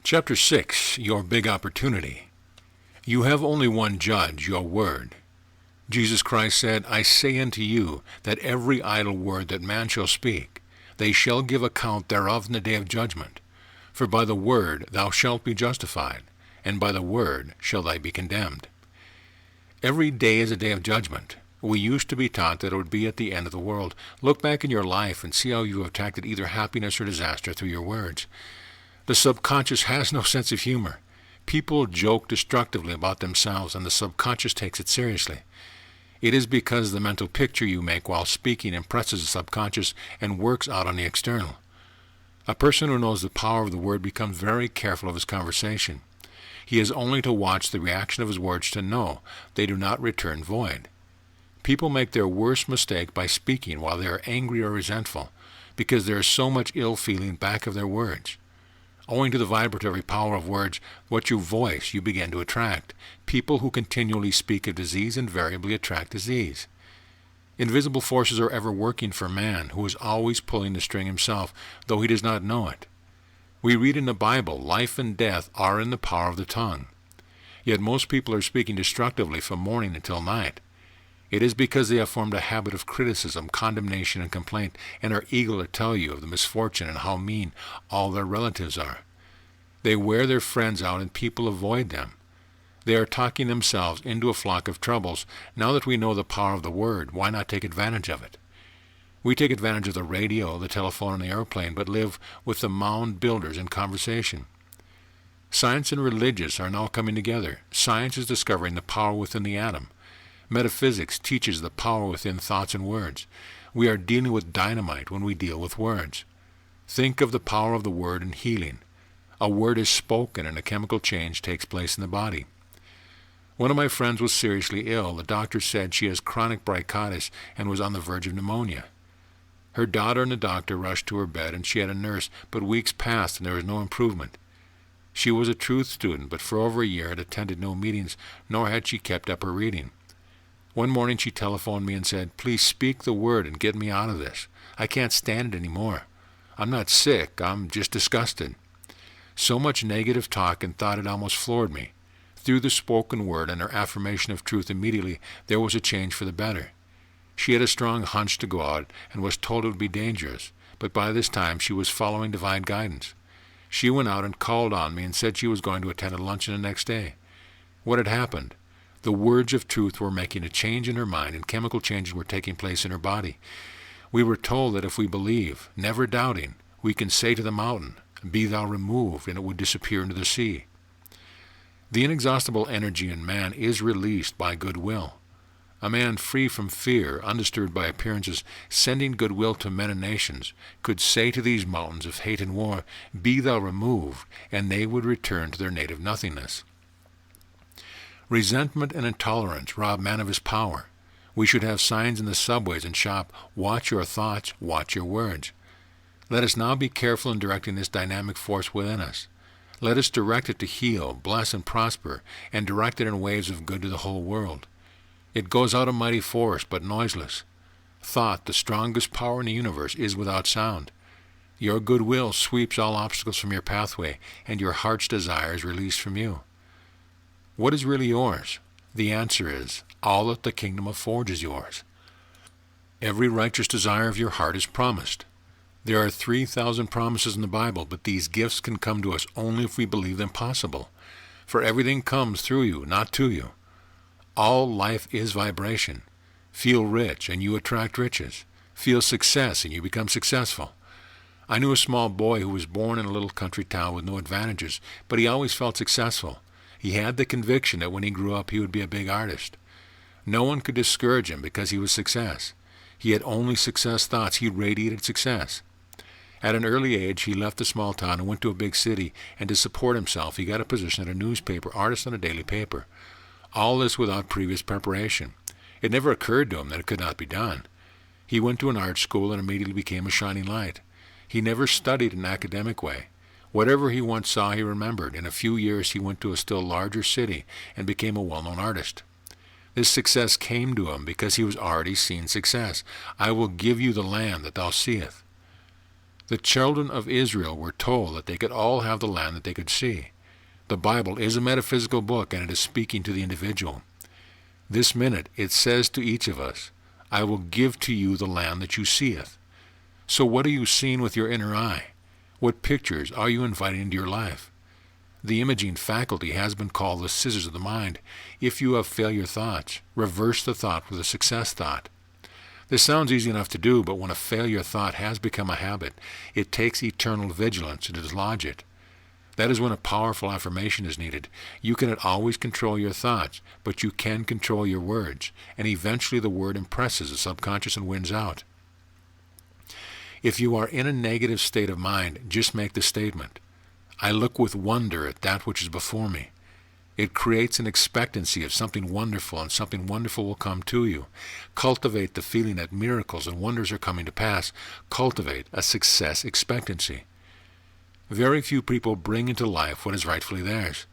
Chapter 6, Your Big Opportunity. You have only one judge, your word. Jesus Christ said, I say unto you, that every idle word that man shall speak, they shall give account thereof in the day of judgment. For by the word thou shalt be justified, and by the word shall thou be condemned. Every day is a day of judgment. We used to be taught that it would be at the end of the world. Look back in your life and see how you have attracted either happiness or disaster through your words. The subconscious has no sense of humor. People joke destructively about themselves, and the subconscious takes it seriously. It is because the mental picture you make while speaking impresses the subconscious and works out on the external. A person who knows the power of the word becomes very careful of his conversation. He has only to watch the reaction of his words to know they do not return void. People make their worst mistake by speaking while they are angry or resentful, because there is so much ill feeling back of their words. Owing to the vibratory power of words, what you voice you begin to attract. People who continually speak of disease invariably attract disease. Invisible forces are ever working for man, who is always pulling the string himself, though he does not know it. We read in the Bible, life and death are in the power of the tongue. Yet most people are speaking destructively from morning until night. It is because they have formed a habit of criticism, condemnation, and complaint, and are eager to tell you of the misfortune and how mean all their relatives are. They wear their friends out and people avoid them. They are talking themselves into a flock of troubles. Now that we know the power of the word, why not take advantage of it? We take advantage of the radio, the telephone, and the airplane, but live with the mound builders in conversation. Science and religious are now coming together. Science is discovering the power within the atom. Metaphysics teaches the power within thoughts and words. We are dealing with dynamite when we deal with words. Think of the power of the word in healing. A word is spoken and a chemical change takes place in the body. One of my friends was seriously ill. The doctor said she has chronic bronchitis and was on the verge of pneumonia. Her daughter and the doctor rushed to her bed, and she had a nurse, but weeks passed and there was no improvement. She was a truth student, but for over a year had attended no meetings, nor had she kept up her reading. One morning she telephoned me and said, please speak the word and get me out of this. I can't stand it anymore. I'm not sick, I'm just disgusted. So much negative talk and thought it almost floored me. Through the spoken word and her affirmation of truth immediately, there was a change for the better. She had a strong hunch to go out and was told it would be dangerous, but by this time she was following divine guidance. She went out and called on me and said she was going to attend a luncheon the next day. What had happened? The words of truth were making a change in her mind, and chemical changes were taking place in her body. We were told that if we believe, never doubting, we can say to the mountain, be thou removed, and it would disappear into the sea. The inexhaustible energy in man is released by goodwill. A man free from fear, undisturbed by appearances, sending goodwill to men and nations, could say to these mountains of hate and war, be thou removed, and they would return to their native nothingness. Resentment and intolerance rob man of his power. We should have signs in the subways and shop, watch your thoughts, watch your words. Let us now be careful in directing this dynamic force within us. Let us direct it to heal, bless, and prosper, and direct it in waves of good to the whole world. It goes out a mighty force, but noiseless. Thought, the strongest power in the universe, is without sound. Your goodwill sweeps all obstacles from your pathway, and your heart's desire is released from you. What is really yours? The answer is, all that the kingdom affords is yours. Every righteous desire of your heart is promised. There are 3,000 promises in the Bible, but these gifts can come to us only if we believe them possible. For everything comes through you, not to you. All life is vibration. Feel rich, and you attract riches. Feel success, and you become successful. I knew a small boy who was born in a little country town with no advantages, but he always felt successful. He had the conviction that when he grew up he would be a big artist. No one could discourage him because he was success. He had only success thoughts. He radiated success. At an early age, he left the small town and went to a big city, and to support himself, he got a position at a newspaper, artist on a daily paper. All this without previous preparation. It never occurred to him that it could not be done. He went to an art school and immediately became a shining light. He never studied in an academic way. Whatever he once saw, he remembered. In a few years, he went to a still larger city and became a well-known artist. This success came to him because he was already seen success. I will give you the land that thou seest. The children of Israel were told that they could all have the land that they could see. The Bible is a metaphysical book, and it is speaking to the individual. This minute it says to each of us, I will give to you the land that you seeth. So what are you seeing with your inner eye? What pictures are you inviting into your life? The imaging faculty has been called the scissors of the mind. If you have failure thoughts, reverse the thought with a success thought. This sounds easy enough to do, but when a failure thought has become a habit, it takes eternal vigilance to dislodge it. That is when a powerful affirmation is needed. You cannot always control your thoughts, but you can control your words, and eventually the word impresses the subconscious and wins out. If you are in a negative state of mind, just make the statement, I look with wonder at that which is before me. It creates an expectancy of something wonderful, and something wonderful will come to you. Cultivate the feeling that miracles and wonders are coming to pass. Cultivate a success expectancy. Very few people bring into life what is rightfully theirs.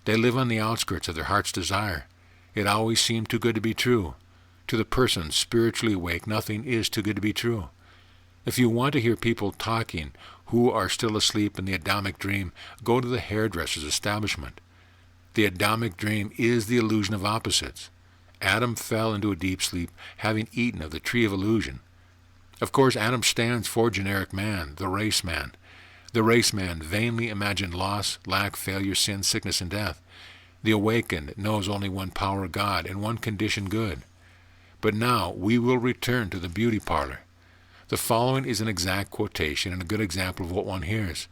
They live on the outskirts of their heart's desire. It always seemed too good to be true. To the person spiritually awake, nothing is too good to be true. If you want to hear people talking who are still asleep in the Adamic dream, go to the hairdresser's establishment. The Adamic dream is the illusion of opposites. Adam fell into a deep sleep, having eaten of the tree of illusion. Of course, Adam stands for generic man, the race man. The race man vainly imagined loss, lack, failure, sin, sickness, and death. The awakened knows only one power, God, and one condition, good. But now we will return to the beauty parlor. The following is an exact quotation and a good example of what one hears.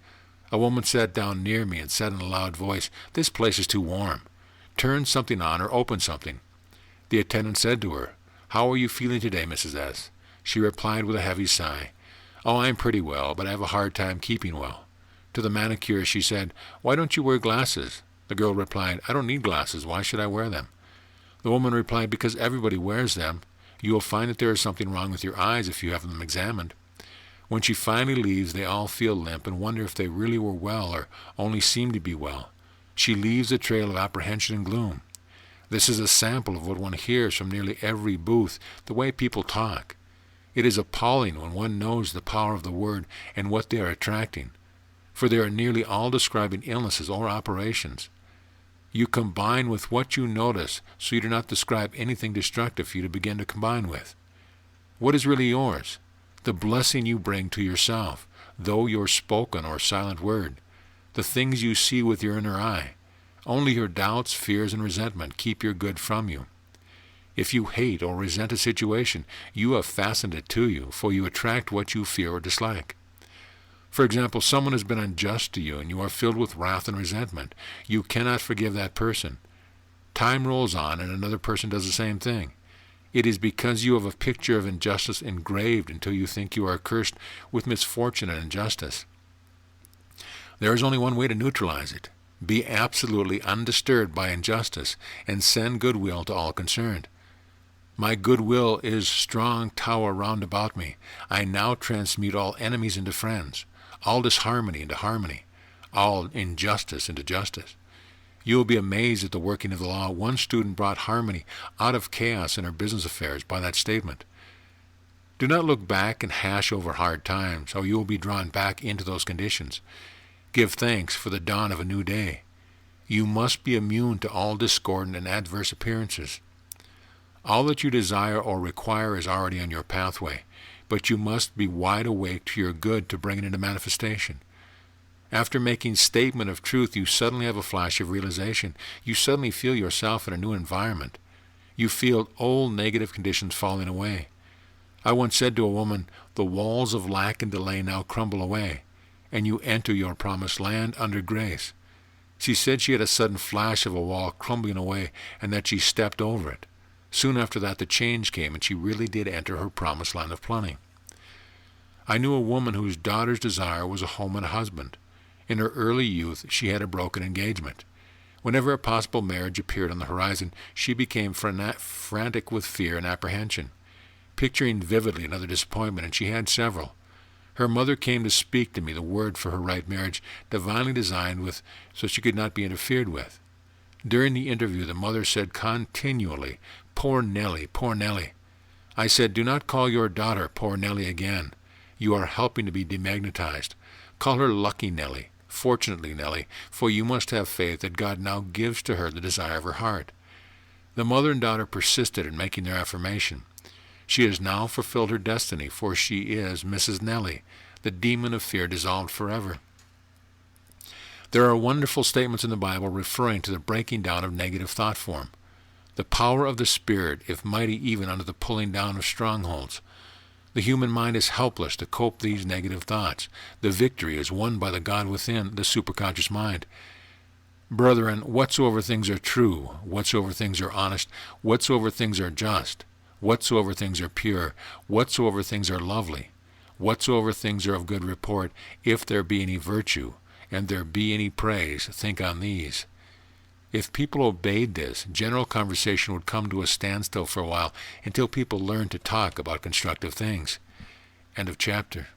A woman sat down near me and said in a loud voice, This place is too warm. Turn something on or open something. The attendant said to her, How are you feeling today, Mrs. S.? She replied with a heavy sigh, Oh, I'm pretty well, but I have a hard time keeping well. To the manicurist she said, Why don't you wear glasses? The girl replied, I don't need glasses. Why should I wear them? The woman replied, Because everybody wears them. You will find that there is something wrong with your eyes if you have them examined. When she finally leaves, they all feel limp and wonder if they really were well or only seem to be well. She leaves a trail of apprehension and gloom. This is a sample of what one hears from nearly every booth, the way people talk. It is appalling when one knows the power of the word and what they are attracting, for they are nearly all describing illnesses or operations. You combine with what you notice, so you do not describe anything destructive for you to begin to combine with. What is really yours? The blessing you bring to yourself, though your spoken or silent word, the things you see with your inner eye. Only your doubts, fears, and resentment keep your good from you. If you hate or resent a situation, you have fastened it to you, for you attract what you fear or dislike. For example, someone has been unjust to you, and you are filled with wrath and resentment. You cannot forgive that person. Time rolls on, and another person does the same thing. It is because you have a picture of injustice engraved until you think you are cursed with misfortune and injustice. There is only one way to neutralize it. Be absolutely undisturbed by injustice, and send goodwill to all concerned. My goodwill is strong tower round about me. I now transmute all enemies into friends, all disharmony into harmony, all injustice into justice. You will be amazed at the working of the law. One student brought harmony out of chaos in her business affairs by that statement. Do not look back and hash over hard times, or you will be drawn back into those conditions. Give thanks for the dawn of a new day. You must be immune to all discordant and adverse appearances. All that you desire or require is already on your pathway, but you must be wide awake to your good to bring it into manifestation. After making statement of truth, you suddenly have a flash of realization. You suddenly feel yourself in a new environment. You feel old negative conditions falling away. I once said to a woman, the walls of lack and delay now crumble away, and you enter your promised land under grace. She said she had a sudden flash of a wall crumbling away, and that she stepped over it. Soon after that, the change came, and she really did enter her promised land of plenty. I knew a woman whose daughter's desire was a home and a husband. In her early youth, she had a broken engagement. Whenever a possible marriage appeared on the horizon, she became frantic with fear and apprehension, picturing vividly another disappointment, and she had several. Her mother came to speak to me the word for her right marriage, divinely designed with, so she could not be interfered with. During the interview, the mother said continually, "Poor Nellie, poor Nellie." I said, "Do not call your daughter poor Nellie again. You are helping to be demagnetized. Call her lucky Nellie, fortunately Nellie, for you must have faith that God now gives to her the desire of her heart. The mother and daughter persisted in making their affirmation. She has now fulfilled her destiny, for she is Mrs. Nellie, the demon of fear dissolved forever. There are wonderful statements in the Bible referring to the breaking down of negative thought form. The power of the Spirit, if mighty even unto the pulling down of strongholds. The human mind is helpless to cope these negative thoughts. The victory is won by the God within, the superconscious mind. Brethren, whatsoever things are true, whatsoever things are honest, whatsoever things are just, whatsoever things are pure, whatsoever things are lovely, whatsoever things are of good report, if there be any virtue, and there be any praise, think on these. If people obeyed this, general conversation would come to a standstill for a while until people learned to talk about constructive things. End of chapter.